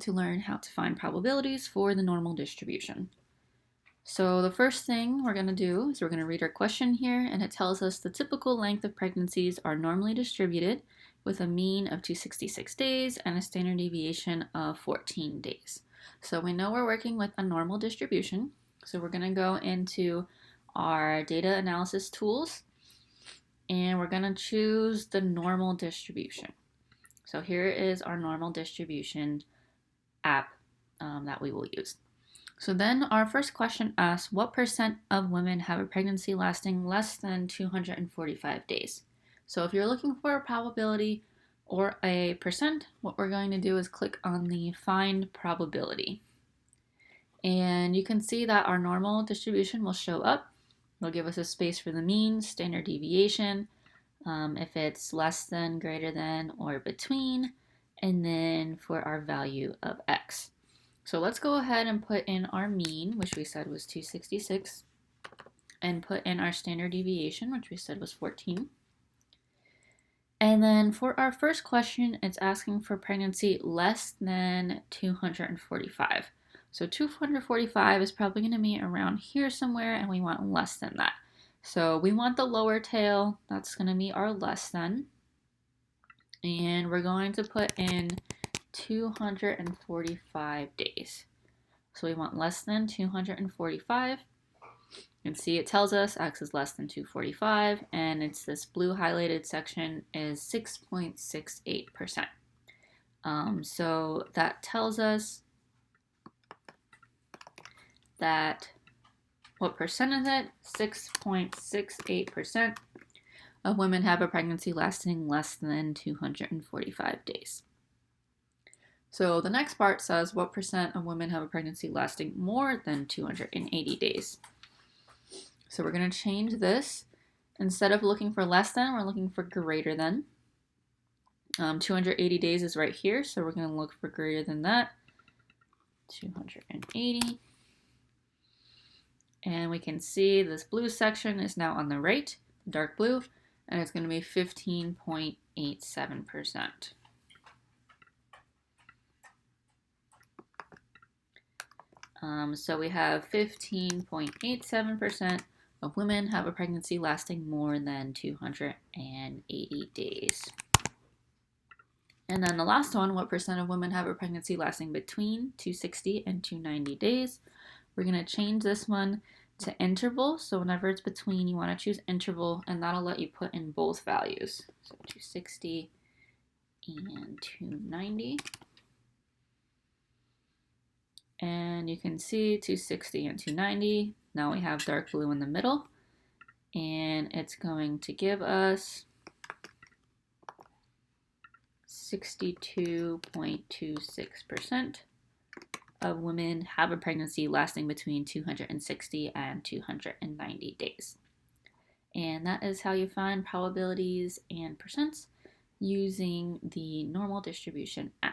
to learn how to find probabilities for the normal distribution. So the first thing we're going to do is we're going to read our question here, and it tells us the typical length of pregnancies are normally distributed with a mean of 266 days and a standard deviation of 14 days. So we know we're working with a normal distribution. So we're going to go into our data analysis tools, and we're going to choose the normal distribution. So here is our normal distribution app that we will use. So then our first question asks, what percent of women have a pregnancy lasting less than 245 days? So if you're looking for a probability or a percent, what we're going to do is click on the find probability. And you can see that our normal distribution will show up. It'll give us a space for the mean, standard deviation, if it's less than, greater than, or between, and then for our value of x. So let's go ahead and put in our mean, which we said was 266, and put in our standard deviation, which we said was 14. And then for our first question, it's asking for pregnancy less than 245. So 245 is probably going to be around here somewhere, and we want less than that. So we want the lower tail, that's going to be our less than. And we're going to put in 245 days. So we want less than 245. You can see it tells us x is less than 245, and it's this blue highlighted section is 6.68%. So that tells us that what percent is it? 6.68% of women have a pregnancy lasting less than 245 days. So the next part says what percent of women have a pregnancy lasting more than 280 days. So we're going to change this. Instead of looking for less than, we're looking for greater than. 280 days is right here, so we're going to look for greater than that. 280. And we can see this blue section is now on the right, dark blue, and it's going to be 15.87%. So we have 15.87% of women have a pregnancy lasting more than 280 days. And then the last one, what percent of women have a pregnancy lasting between 260 and 290 days? We're going to change this one to interval. So whenever it's between, you want to choose interval, and that'll let you put in both values. So 260 and 290. And you can see 260 and 290. Now we have dark blue in the middle, and it's going to give us 62.26% of women have a pregnancy lasting between 260 and 290 days. And that is how you find probabilities and percents using the normal distribution app.